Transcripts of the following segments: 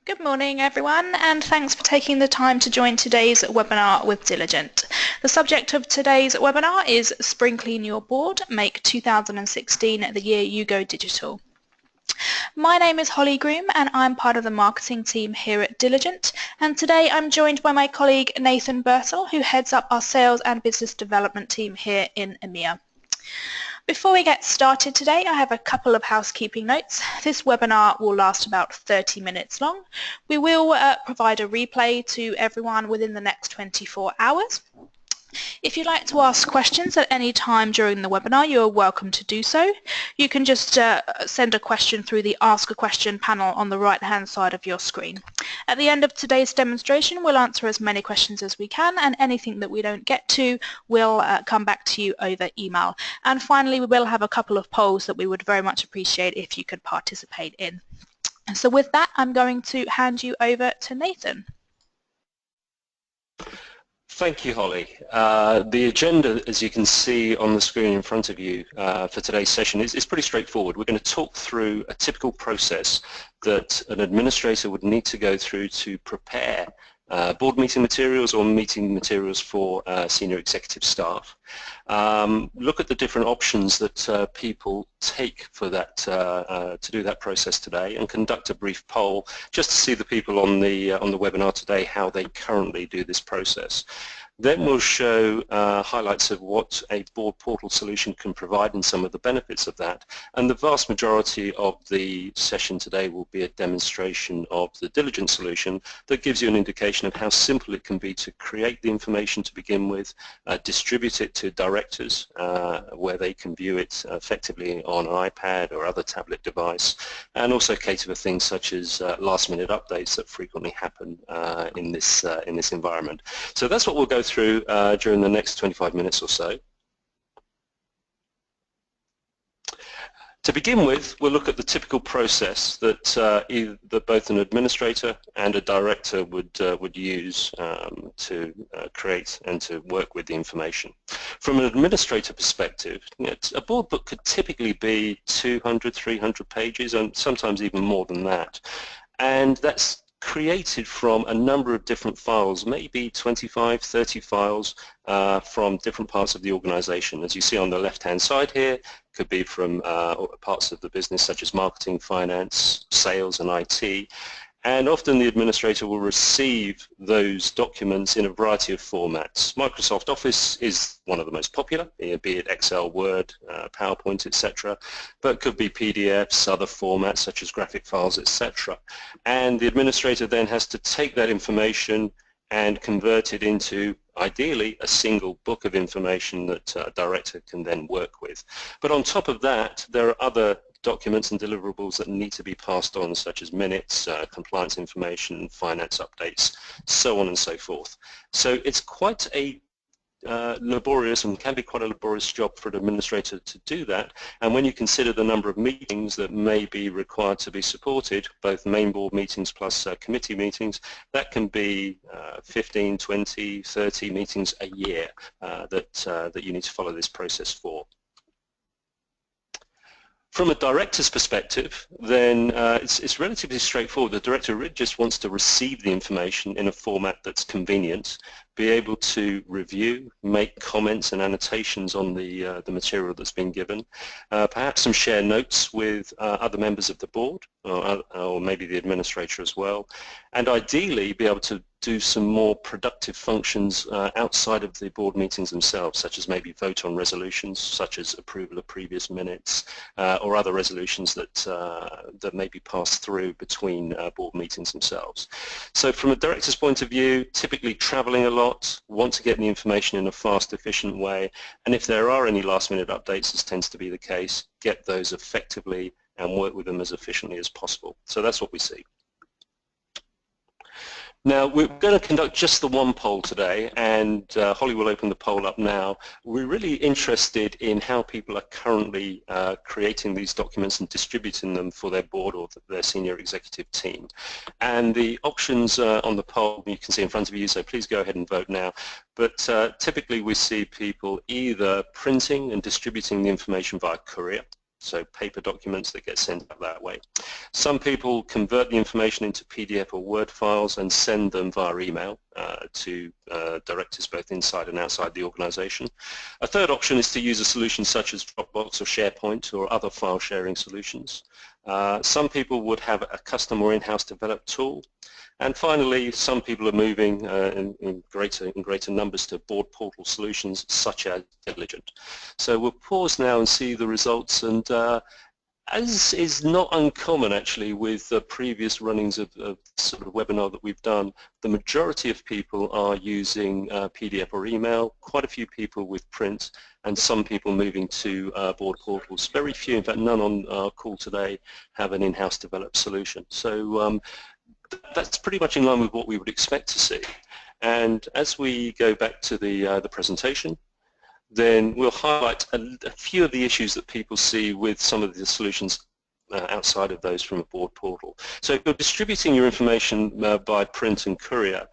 Good morning everyone, and thanks for taking the time to join today's webinar with Diligent. The subject of today's webinar is Spring Clean Your Board, make 2016 the year you go digital. My name is Holly Groom and I'm part of the marketing team here at Diligent, and today I'm joined by my colleague Nathan Birtle, who heads up our sales and business development team here in EMEA. Before we get started today, I have a couple of housekeeping notes. This webinar will last about 30 minutes long. We will provide a replay to everyone within the next 24 hours. If you'd like to ask questions at any time during the webinar, you are welcome to do so. You can just send a question through the Ask a Question panel on the right-hand side of your screen. At the end of today's demonstration, we'll answer as many questions as we can, and anything that we don't get to, we'll come back to you over email. And finally, we will have a couple of polls that we would very much appreciate if you could participate in. So with that, I'm going to hand you over to Nathan. Thank you, Holly. The agenda, as you can see on the screen in front of you for today's session, is pretty straightforward. We're going to talk through a typical process that an administrator would need to go through to prepare board meeting materials or meeting materials for senior executive staff. Look at the different options that people take for that to do that process today, and conduct a brief poll just to see the people on the webinar today how they currently do this process. Then we'll show highlights of what a board portal solution can provide and some of the benefits of that. And the vast majority of the session today will be a demonstration of the Diligent solution that gives you an indication of how simple it can be to create the information to begin with, distribute it to directors where they can view it effectively on an iPad or other tablet device, and also cater for things such as last-minute updates that frequently happen in this environment. So that's what we'll go through during the next 25 minutes or so. To begin with, we'll look at the typical process that both an administrator and a director would use to create and to work with the information. From an administrator perspective, a board book could typically be 200, 300 pages, and sometimes even more than that. And that's created from a number of different files, maybe 25, 30 files from different parts of the organization. As you see on the left-hand side here, could be from parts of the business such as marketing, finance, sales, and IT. And often the administrator will receive those documents in a variety of formats. Microsoft Office is one of the most popular, be it Excel, Word, PowerPoint, etc. But it could be PDFs, other formats such as graphic files, etc. And the administrator then has to take that information and convert it into, ideally, a single book of information that a director can then work with. But on top of that, there are other documents and deliverables that need to be passed on, such as minutes, compliance information, finance updates, so on and so forth. So it's quite a laborious and can be quite a laborious job for an administrator to do that, and when you consider the number of meetings that may be required to be supported, both main board meetings plus committee meetings, that can be 15, 20, 30 meetings a year that you need to follow this process for. From a director's perspective, then it's relatively straightforward. The director really just wants to receive the information in a format that's convenient, be able to review, make comments and annotations on the material that's been given, perhaps some share notes with other members of the board, or maybe the administrator as well, and ideally be able to do some more productive functions outside of the board meetings themselves, such as maybe vote on resolutions, such as approval of previous minutes, or other resolutions that may be passed through between board meetings themselves. So from a director's point of view, typically traveling a lot, want to get the information in a fast, efficient way, and if there are any last-minute updates, as tends to be the case, get those effectively and work with them as efficiently as possible. So that's what we see. Now, we're going to conduct just the one poll today, and Holly will open the poll up now. We're really interested in how people are currently creating these documents and distributing them for their board or their senior executive team. And the options on the poll you can see in front of you, so please go ahead and vote now. But typically we see people either printing and distributing the information via courier, so paper documents that get sent out that way. Some people convert the information into PDF or Word files and send them via email to directors both inside and outside the organization. A third option is to use a solution such as Dropbox or SharePoint or other file sharing solutions. Some people would have a custom or in-house developed tool. And finally, some people are moving in greater numbers to board portal solutions such as Diligent. So we'll pause now and see the results, and as is not uncommon actually with previous runnings of sort of webinar that we've done, the majority of people are using PDF or email, quite a few people with print, and some people moving to board portals. Very few, in fact none on our call today, have an in-house developed solution. So that's pretty much in line with what we would expect to see. And as we go back to the presentation, then we'll highlight a few of the issues that people see with some of the solutions outside of those from a board portal. So if you're distributing your information by print and courier,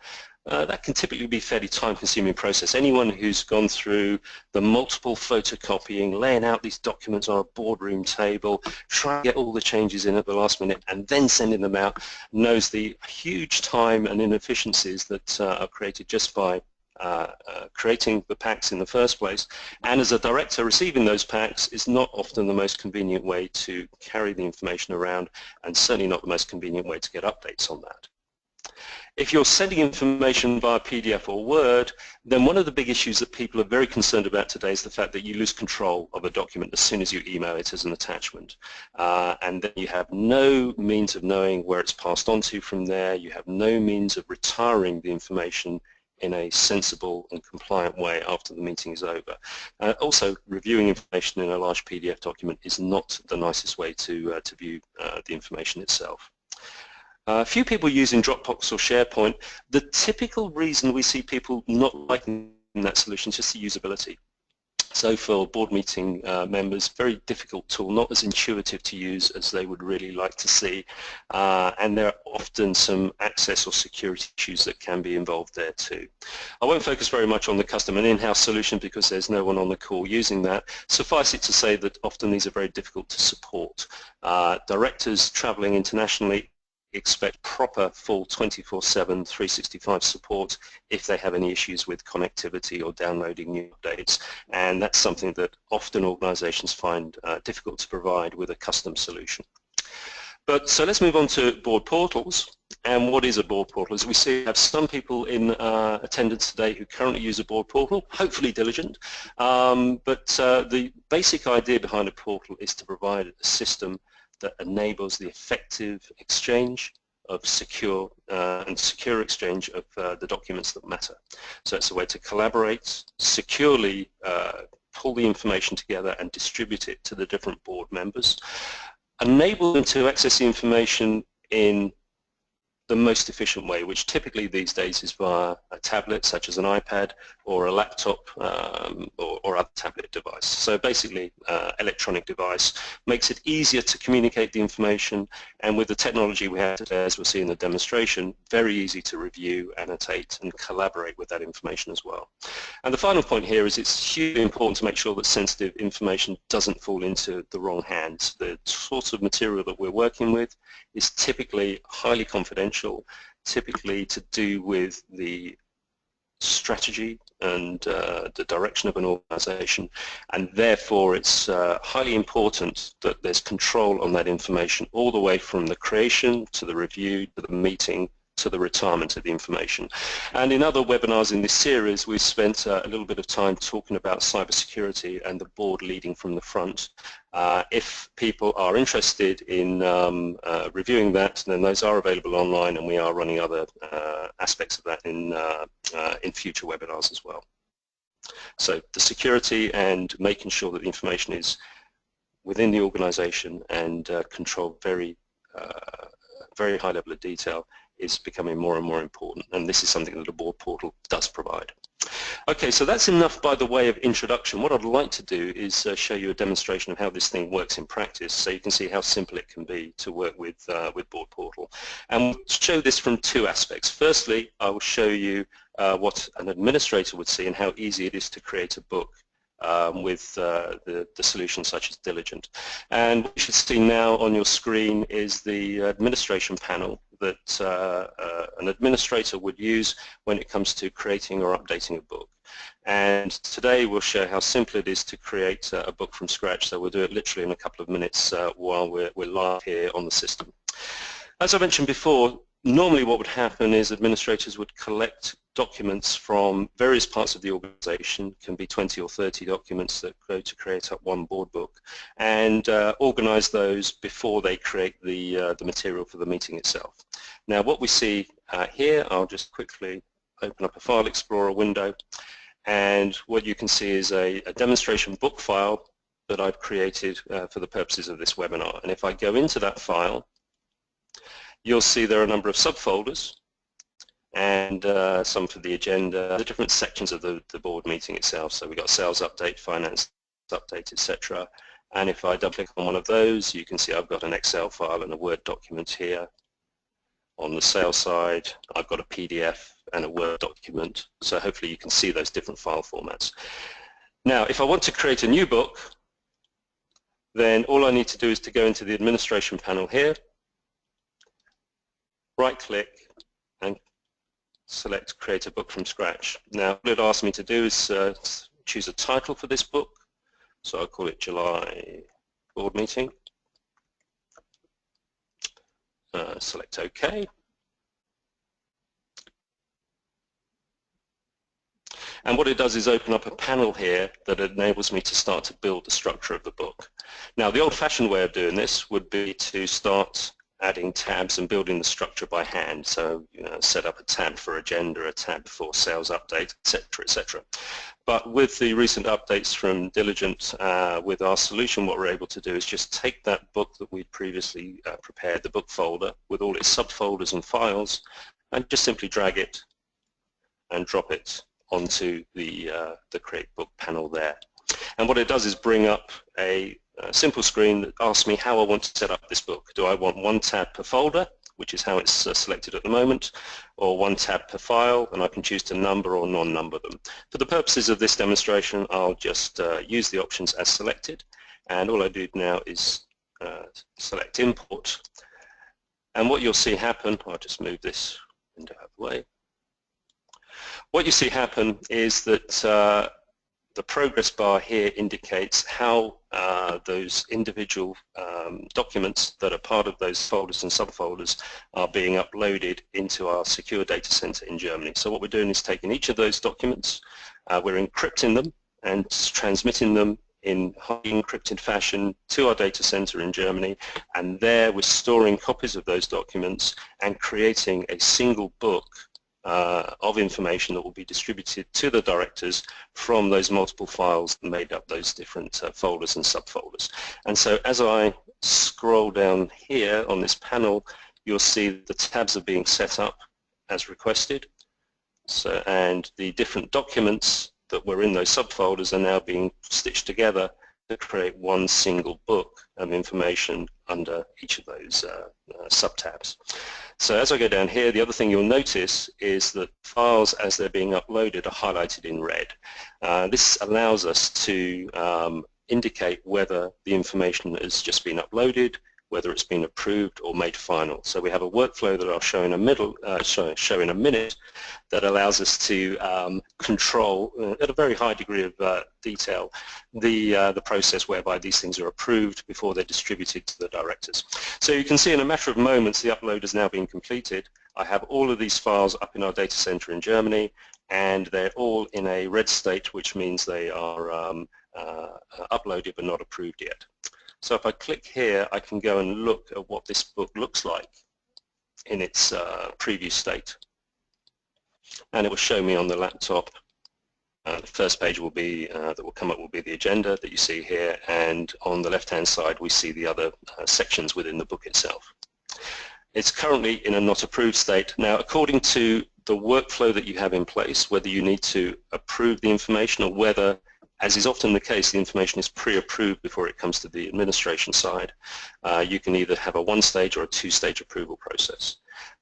that can typically be a fairly time-consuming process. Anyone who's gone through the multiple photocopying, laying out these documents on a boardroom table, trying to get all the changes in at the last minute and then sending them out, knows the huge time and inefficiencies that are created just by creating the packs in the first place. And as a director, receiving those packs is not often the most convenient way to carry the information around, and certainly not the most convenient way to get updates on that. If you're sending information via PDF or Word, then one of the big issues that people are very concerned about today is the fact that you lose control of a document as soon as you email it as an attachment. And then you have no means of knowing where it's passed on to from there. You have no means of retiring the information in a sensible and compliant way after the meeting is over. Also, reviewing information in a large PDF document is not the nicest way to view the information itself. Few people using Dropbox or SharePoint. The typical reason we see people not liking that solution is just the usability. So for board meeting members, very difficult tool, not as intuitive to use as they would really like to see, and there are often some access or security issues that can be involved there too. I won't focus very much on the custom and in-house solution because there's no one on the call using that. Suffice it to say that often these are very difficult to support. Directors traveling internationally expect proper full 24/7 365 support if they have any issues with connectivity or downloading new updates, and that's something that often organizations find difficult to provide with a custom solution. But so let's move on to board portals. And what is a board portal? As we see, we have some people in attendance today who currently use a board portal, hopefully Diligent, but the basic idea behind a portal is to provide a system that enables the effective exchange of secure exchange of the documents that matter. So it's a way to collaborate, securely pull the information together and distribute it to the different board members, enable them to access the information in the most efficient way, which typically these days is via a tablet such as an iPad or a laptop or other tablet device. So basically electronic device makes it easier to communicate the information, and with the technology we have today, as we'll see in the demonstration, very easy to review, annotate and collaborate with that information as well. And the final point here is it's hugely important to make sure that sensitive information doesn't fall into the wrong hands. The sort of material that we're working with is typically highly confidential, typically to do with the strategy and the direction of an organization, and therefore it's highly important that there's control on that information all the way from the creation to the review to the meeting to the retirement of the information. And in other webinars in this series, we've spent a little bit of time talking about cybersecurity and the board leading from the front. If people are interested in reviewing that, then those are available online, and we are running other aspects of that in future webinars as well. So the security and making sure that the information is within the organization and controlled very high level of detail is becoming more and more important, and this is something that a board portal does provide. Okay, so that's enough by the way of introduction. What I'd like to do is show you a demonstration of how this thing works in practice, so you can see how simple it can be to work with board portal. And we'll show this from two aspects. Firstly, I will show you what an administrator would see and how easy it is to create a book with the solutions such as Diligent. And what you should see now on your screen is the administration panel that an administrator would use when it comes to creating or updating a book. And today we'll show how simple it is to create a book from scratch. So we'll do it literally in a couple of minutes while we're live here on the system. As I mentioned before, normally what would happen is administrators would collect documents from various parts of the organization, can be 20 or 30 documents that go to create up one board book, and organize those before they create the material for the meeting itself. Now what we see here, I'll just quickly open up a File Explorer window, and what you can see is a demonstration book file that I've created for the purposes of this webinar. And if I go into that file, you'll see there are a number of subfolders, and some for the agenda, the different sections of the board meeting itself. So we've got sales update, finance update, etc. And if I double click on one of those, you can see I've got an Excel file and a Word document here. On the sales side, I've got a PDF and a Word document. So hopefully you can see those different file formats. Now, if I want to create a new book, then all I need to do is to go into the administration panel here, right-click, and select Create a Book from Scratch. Now, what it asks me to do is choose a title for this book. So I'll call it July Board Meeting. Select OK. And what it does is open up a panel here that enables me to start to build the structure of the book. Now, the old-fashioned way of doing this would be to start adding tabs and building the structure by hand. So, set up a tab for agenda, a tab for sales update, etc., etc. But with the recent updates from Diligent, with our solution, what we're able to do is just take that book that we'd previously prepared, the book folder, with all its subfolders and files, and just simply drag it and drop it onto the Create Book panel there. And what it does is bring up a simple screen that asks me how I want to set up this book. Do I want one tab per folder, which is how it's selected at the moment, or one tab per file, and I can choose to number or non-number them. For the purposes of this demonstration, I'll just use the options as selected, and all I do now is select Import. And what you'll see happen, I'll just move this window out of the way. What you see happen is that the progress bar here indicates how those individual documents that are part of those folders and subfolders are being uploaded into our secure data center in Germany. So what we're doing is taking each of those documents, we're encrypting them and transmitting them in highly encrypted fashion to our data center in Germany, and there we're storing copies of those documents and creating a single book of information that will be distributed to the directors from those multiple files that made up those different folders and subfolders. And so as I scroll down here on this panel, you'll see the tabs are being set up as requested. So, and the different documents that were in those subfolders are now being stitched together to create one single book of information under each of those sub-tabs. So as I go down here, the other thing you'll notice is that files as they're being uploaded are highlighted in red. This allows us to indicate whether the information has just been uploaded, whether it's been approved or made final. So we have a workflow that I'll show in a minute that allows us to control at a very high degree of detail the process whereby these things are approved before they're distributed to the directors. So you can see in a matter of moments the upload has now been completed. I have all of these files up in our data center in Germany, and they're all in a red state, which means they are uploaded but not approved yet. So if I click here, I can go and look at what this book looks like in its previous state. And it will show me on the laptop. The first page will be, that will come up will be the agenda that you see here, and on the left-hand side we see the other sections within the book itself. It's currently in a not approved state. Now, according to the workflow that you have in place, whether you need to approve the information or whether, as is often the case, the information is pre-approved before it comes to the administration side, you can either have a one-stage or a two-stage approval process.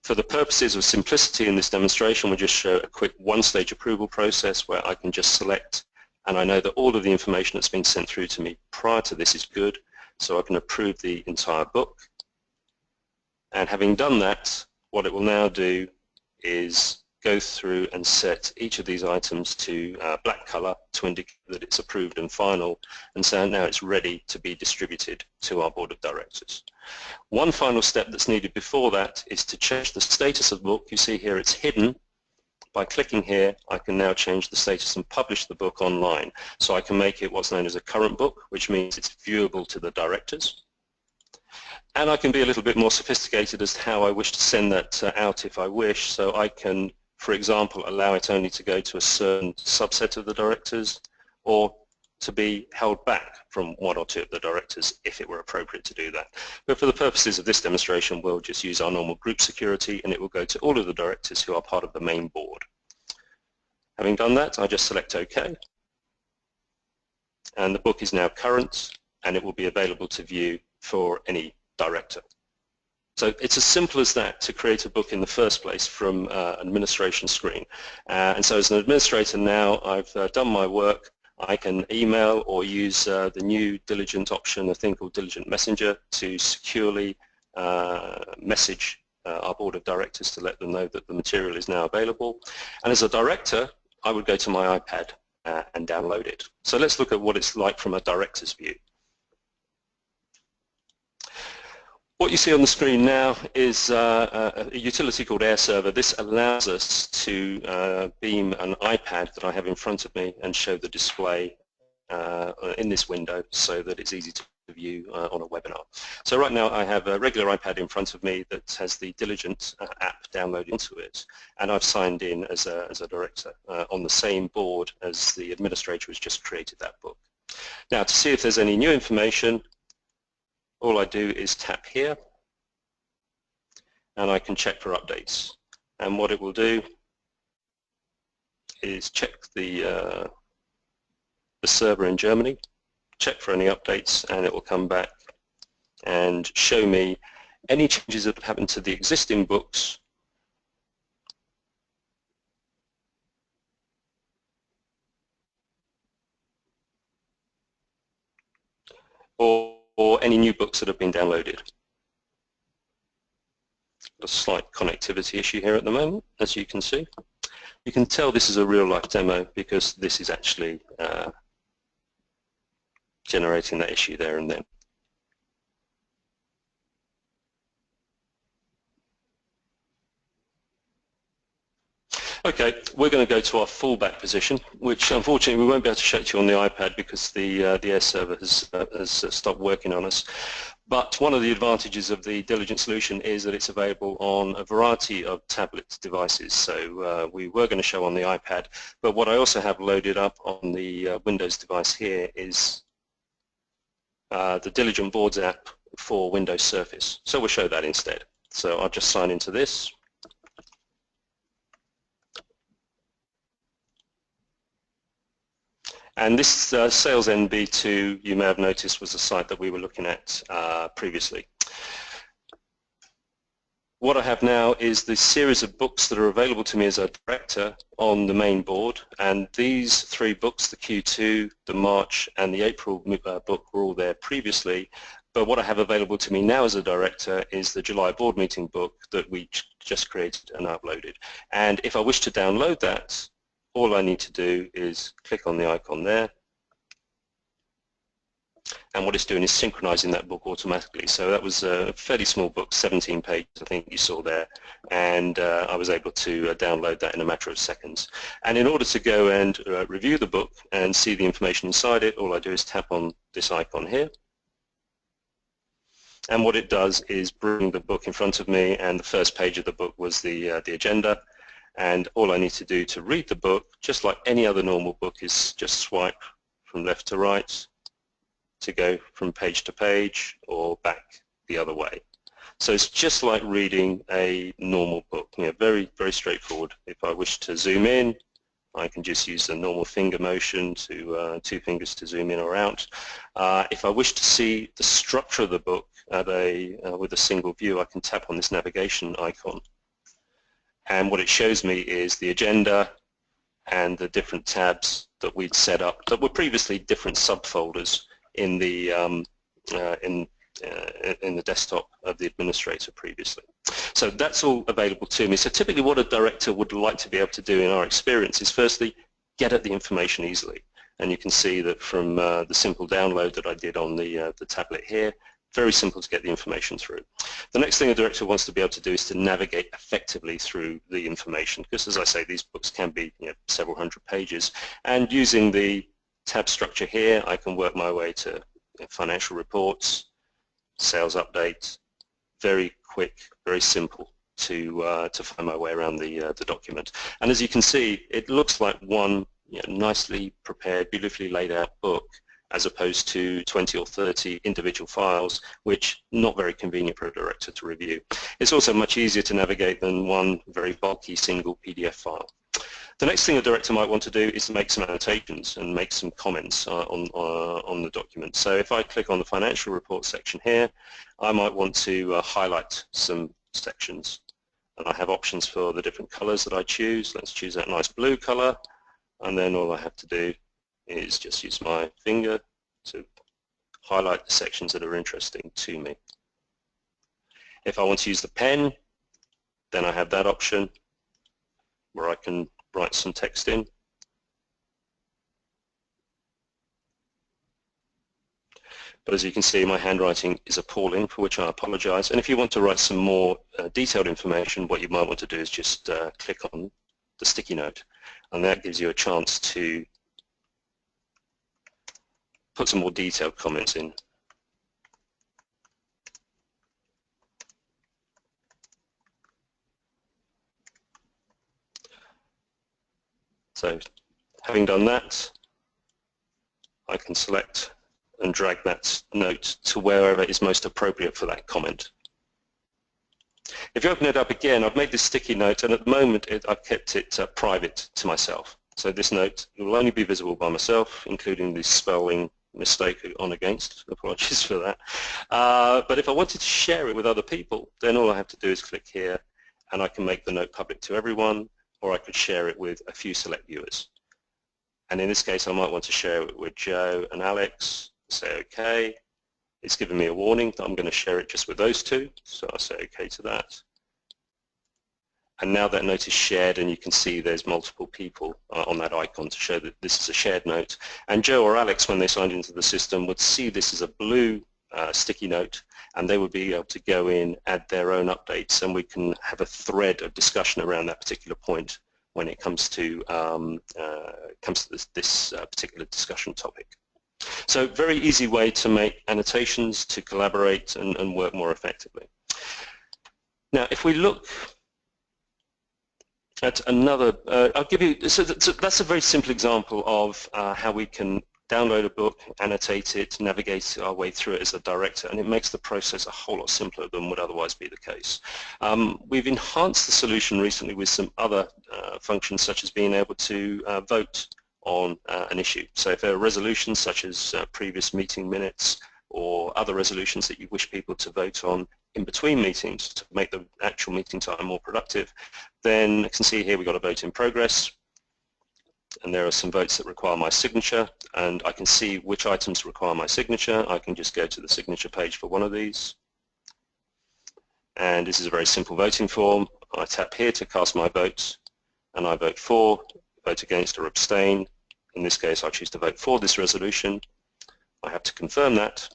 For the purposes of simplicity in this demonstration, we'll just show a quick one-stage approval process where I can just select and I know that all of the information that's been sent through to me prior to this is good, so I can approve the entire book. And having done that, what it will now do is go through and set each of these items to black color to indicate that it's approved and final, and so now it's ready to be distributed to our board of directors. One final step that's needed before that is to change the status of the book. You see here it's hidden. By clicking here, I can now change the status and publish the book online. So I can make it what's known as a current book, which means it's viewable to the directors. And I can be a little bit more sophisticated as to how I wish to send that out if I wish. So I can, for example, allow it only to go to a certain subset of the directors, or to be held back from one or two of the directors if it were appropriate to do that. But for the purposes of this demonstration, we'll just use our normal group security, and it will go to all of the directors who are part of the main board. Having done that, I just select OK, and the book is now current, and it will be available to view for any director. So it's as simple as that to create a book in the first place from an administration screen. And so as an administrator now, I've done my work. I can email or use the new Diligent option, a thing called Diligent Messenger, to securely message our board of directors to let them know that the material is now available. And as a director, I would go to my iPad and download it. So let's look at what it's like from a director's view. What you see on the screen now is a utility called AirServer. This allows us to beam an iPad that I have in front of me and show the display in this window so that it's easy to view on a webinar. So right now I have a regular iPad in front of me that has the Diligent app downloaded into it, and I've signed in as a director on the same board as the administrator who's just created that book. Now, to see if there's any new information, all I do is tap here, and I can check for updates. And what it will do is check the server in Germany, check for any updates, and it will come back and show me any changes that have happened to the existing books or any new books that have been downloaded. A slight connectivity issue here at the moment, as you can see. You can tell this is a real-life demo because this is actually generating that issue there and then. Okay, we're going to go to our fallback position, which unfortunately we won't be able to show to you on the iPad because the AirServer has stopped working on us. But one of the advantages of the Diligent solution is that it's available on a variety of tablet devices. So we were going to show on the iPad, but what I also have loaded up on the Windows device here is the Diligent Boards app for Windows Surface. So we'll show that instead. So I'll just sign into this. And this Sales NB2, you may have noticed, was a site that we were looking at previously. What I have now is the series of books that are available to me as a director on the main board, and these three books, the Q2, the March and the April book, were all there previously. But what I have available to me now as a director is the July board meeting book that we just created and uploaded. And if I wish to download that, all I need to do is click on the icon there, and what it's doing is synchronizing that book automatically. So that was a fairly small book, 17 pages I think you saw there, and I was able to download that in a matter of seconds. And in order to go and review the book and see the information inside it, all I do is tap on this icon here, and what it does is bring the book in front of me, and the first page of the book was the agenda. And all I need to do to read the book, just like any other normal book, is just swipe from left to right to go from page to page or back the other way. So it's just like reading a normal book, very, very straightforward. If I wish to zoom in, I can just use the normal finger motion to two fingers to zoom in or out. If I wish to see the structure of the book at with a single view, I can tap on this navigation icon. And what it shows me is the agenda, and the different tabs that we'd set up that were previously different subfolders in the in the desktop of the administrator previously. So that's all available to me. So typically what a director would like to be able to do in our experience is firstly get at the information easily. And you can see that from the simple download that I did on the tablet here, very simple to get the information through. The next thing a director wants to be able to do is to navigate effectively through the information, because as I say, these books can be several hundred pages, and using the tab structure here, I can work my way to financial reports, sales updates, very quick, very simple to find my way around the document. And as you can see, it looks like one nicely prepared, beautifully laid out book, as opposed to 20 or 30 individual files, which not very convenient for a director to review. It's also much easier to navigate than one very bulky single PDF file. The next thing a director might want to do is to make some annotations and make some comments on the document. So if I click on the financial report section here, I might want to highlight some sections. And I have options for the different colors that I choose. Let's choose that nice blue color. And then all I have to do is just use my finger to highlight the sections that are interesting to me. If I want to use the pen, then I have that option where I can write some text in. But as you can see, my handwriting is appalling, for which I apologize. And if you want to write some more detailed information, what you might want to do is just click on the sticky note, and that gives you a chance to put some more detailed comments in. So having done that, I can select and drag that note to wherever is most appropriate for that comment. If you open it up again, I've made this sticky note, and at the moment I've kept it private to myself. So this note will only be visible by myself, including the spelling mistake on against. Apologies for that. But if I wanted to share it with other people, then all I have to do is click here, and I can make the note public to everyone, or I could share it with a few select viewers. And in this case, I might want to share it with Joe and Alex. Say OK. It's given me a warning that I'm going to share it just with those two, so I'll say OK to that. And now that note is shared, and you can see there's multiple people on that icon to show that this is a shared note. And Joe or Alex, when they signed into the system, would see this as a blue sticky note, and they would be able to go in, add their own updates, and we can have a thread of discussion around that particular point when it comes to this particular discussion topic. So very easy way to make annotations, to collaborate and work more effectively. Now if we look at another, I'll give you, so that's a very simple example of how we can download a book, annotate it, navigate our way through it as a director, and it makes the process a whole lot simpler than would otherwise be the case. We've enhanced the solution recently with some other functions, such as being able to vote on an issue. So if there are resolutions such as previous meeting minutes or other resolutions that you wish people to vote on in between meetings to make the actual meeting time more productive, then you can see here we've got a vote in progress, and there are some votes that require my signature, and I can see which items require my signature. I can just go to the signature page for one of these, and this is a very simple voting form. I tap here to cast my vote, and I vote for, vote against, or abstain. In this case I choose to vote for this resolution. I have to confirm that,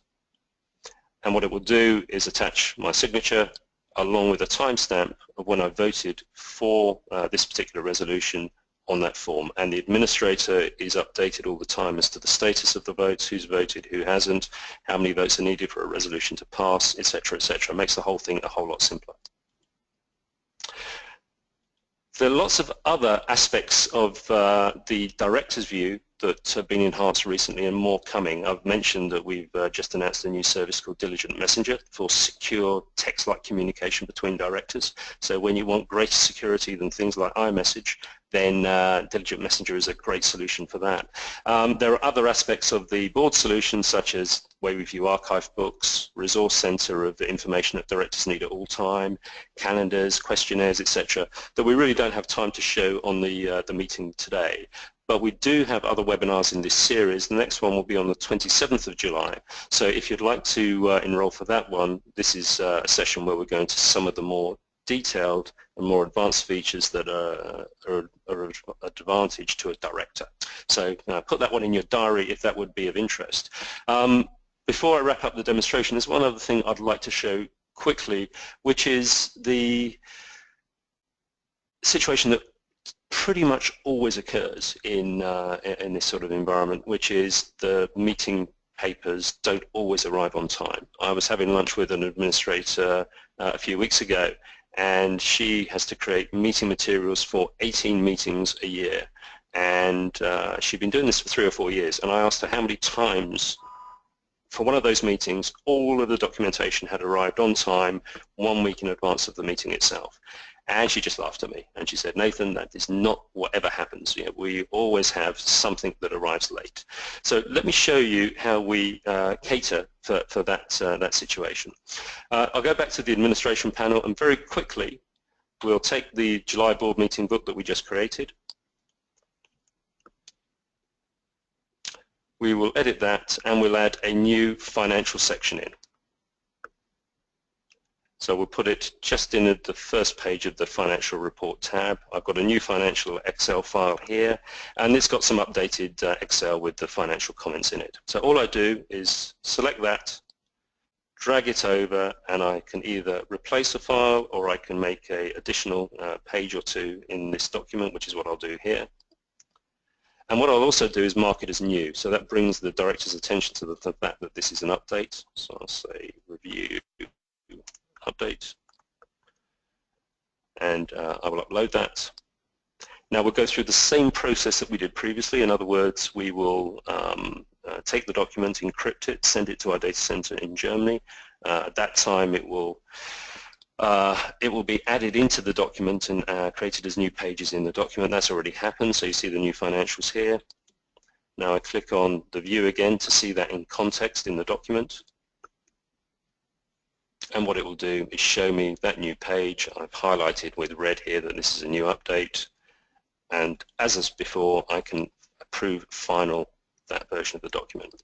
and what it will do is attach my signature along with a timestamp of when I voted for this particular resolution on that form, and the administrator is updated all the time as to the status of the votes, who's voted, who hasn't, how many votes are needed for a resolution to pass, etc., etc. It makes the whole thing a whole lot simpler. There are lots of other aspects of the director's view that have been enhanced recently, and more coming. I've mentioned that we've just announced a new service called Diligent Messenger for secure text-like communication between directors. So when you want greater security than things like iMessage, then Diligent Messenger is a great solution for that. There are other aspects of the board solution, such as way we view archive books, resource center of the information that directors need at all time, calendars, questionnaires, etc., that we really don't have time to show on the meeting today. But we do have other webinars in this series. The next one will be on the 27th of July. So if you'd like to enroll for that one, this is a session where we're going to some of the more detailed and more advanced features that are an advantage to a director. So put that one in your diary if that would be of interest. Before I wrap up the demonstration, there's one other thing I'd like to show quickly, which is the situation that pretty much always occurs in this sort of environment, which is the meeting papers don't always arrive on time. I was having lunch with an administrator a few weeks ago, and she has to create meeting materials for 18 meetings a year, and she'd been doing this for 3 or 4 years, and I asked her how many times for one of those meetings all of the documentation had arrived on time 1 week in advance of the meeting itself. And she just laughed at me, and she said, "Nathan, that is not whatever happens. You know, we always have something that arrives late." So let me show you how we cater for that situation. I'll go back to the administration panel, and very quickly we'll take the July board meeting book that we just created. We will edit that, and we'll add a new financial section in. So we'll put it just in the first page of the financial report tab. I've got a new financial Excel file here, and it's got some updated Excel with the financial comments in it. So all I do is select that, drag it over, and I can either replace a file or I can make an additional page or two in this document, which is what I'll do here. And what I'll also do is mark it as new, so that brings the director's attention to the fact that this is an update. So I'll say review update, and I will upload that. Now we'll go through the same process that we did previously. In other words, we will take the document, encrypt it, send it to our data center in Germany. At that time it will be added into the document and created as new pages in the document. That's already happened, so you see the new financials here. Now I click on the view again to see that in context in the document. And what it will do is show me that new page. I've highlighted with red here that this is a new update. And as before, I can approve final that version of the document.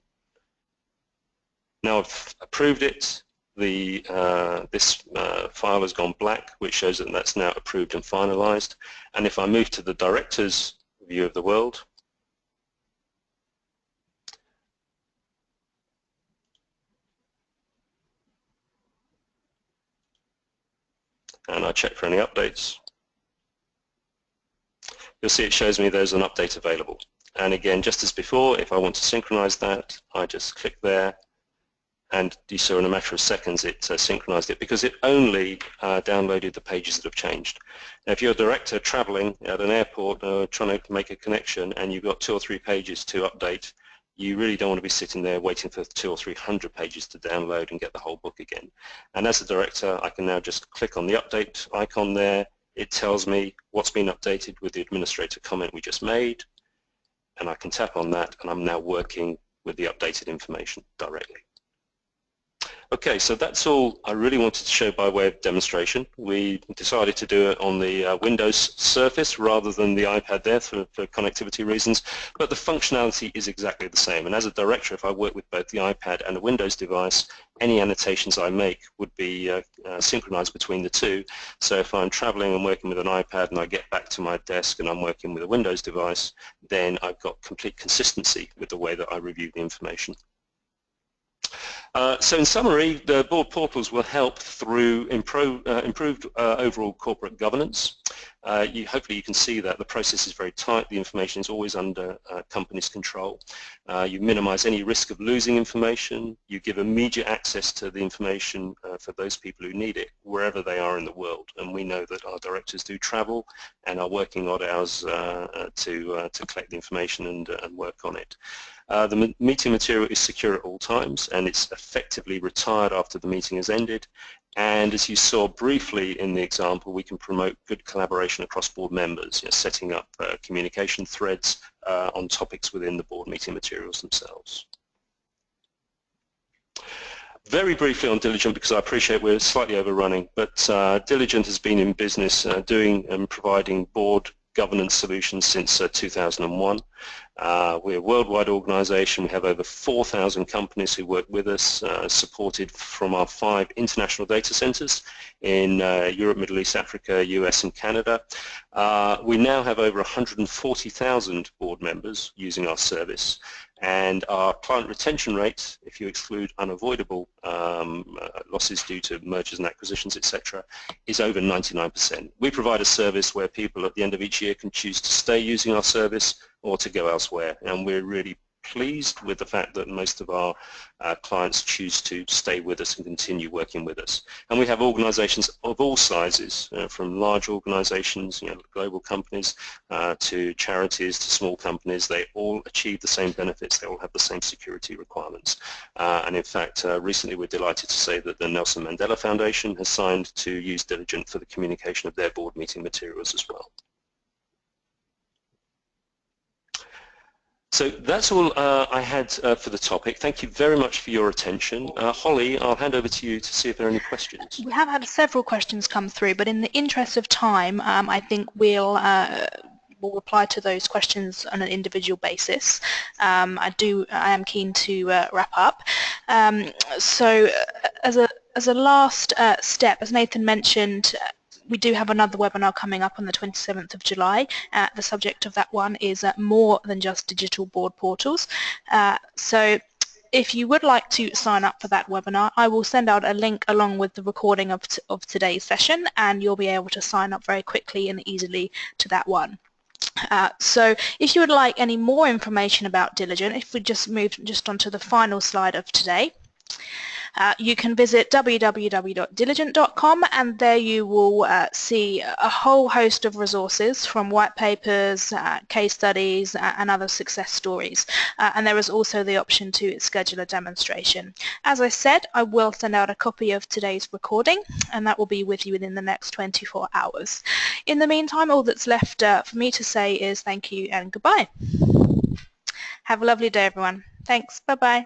Now I've approved it. This file has gone black, which shows that that's now approved and finalized. And if I move to the director's view of the world, and I check for any updates, you'll see it shows me there's an update available. And again, just as before, if I want to synchronize that, I just click there, and you saw in a matter of seconds it synchronized it, because it only downloaded the pages that have changed. Now if you're a director traveling at an airport trying to make a connection and you've got 2 or 3 pages to update, you really don't want to be sitting there waiting for 200 or 300 pages to download and get the whole book again. And as a director, I can now just click on the update icon there. It tells me what's been updated with the administrator comment we just made, and I can tap on that, and I'm now working with the updated information directly. Okay, so that's all I really wanted to show by way of demonstration. We decided to do it on the Windows Surface rather than the iPad there for connectivity reasons, but the functionality is exactly the same. And as a director, if I work with both the iPad and the Windows device, any annotations I make would be synchronized between the two. So if I'm traveling and working with an iPad and I get back to my desk and I'm working with a Windows device, then I've got complete consistency with the way that I review the information. So in summary, the board portals will help through improved overall corporate governance. Hopefully you can see that the process is very tight, the information is always under company's control. You minimize any risk of losing information, you give immediate access to the information for those people who need it, wherever they are in the world. And we know that our directors do travel and are working odd hours to collect the information and work on it. The meeting material is secure at all times, and it's effectively retired after the meeting has ended. And as you saw briefly in the example, we can promote good collaboration communication across board members, setting up communication threads on topics within the board meeting materials themselves. Very briefly on Diligent, because I appreciate we're slightly overrunning, but Diligent has been in business doing and providing board governance solutions since 2001. We're a worldwide organisation. We have over 4,000 companies who work with us, supported from our 5 international data centres in Europe, Middle East, Africa, US and Canada. We now have over 140,000 board members using our service, and our client retention rate, if you exclude unavoidable losses due to mergers and acquisitions, etc., is over 99%. We provide a service where people at the end of each year can choose to stay using our service or to go elsewhere, and we're really pleased with the fact that most of our clients choose to stay with us and continue working with us. And we have organisations of all sizes, from large organisations, global companies, to charities, to small companies. They all achieve the same benefits. They all have the same security requirements. And in fact, recently we're delighted to say that the Nelson Mandela Foundation has signed to use Diligent for the communication of their board meeting materials as well. So that's all I had for the topic. Thank you very much for your attention. Holly, I'll hand over to you to see if there are any questions. We have had several questions come through, but in the interest of time, I think we'll reply to those questions on an individual basis. I am keen to wrap up. So as a last step, as Nathan mentioned, we do have another webinar coming up on the 27th of July. The subject of that one is more than just digital board portals. So if you would like to sign up for that webinar, I will send out a link along with the recording of today's session, and you'll be able to sign up very quickly and easily to that one. So if you would like any more information about Diligent, if we just move onto the final slide of today, you can visit www.diligent.com, and there you will see a whole host of resources from white papers, case studies and other success stories, and there is also the option to schedule a demonstration. As I said, I will send out a copy of today's recording, and that will be with you within the next 24 hours. In the meantime, all that's left for me to say is thank you and goodbye. Have a lovely day, everyone. Thanks. Bye-bye.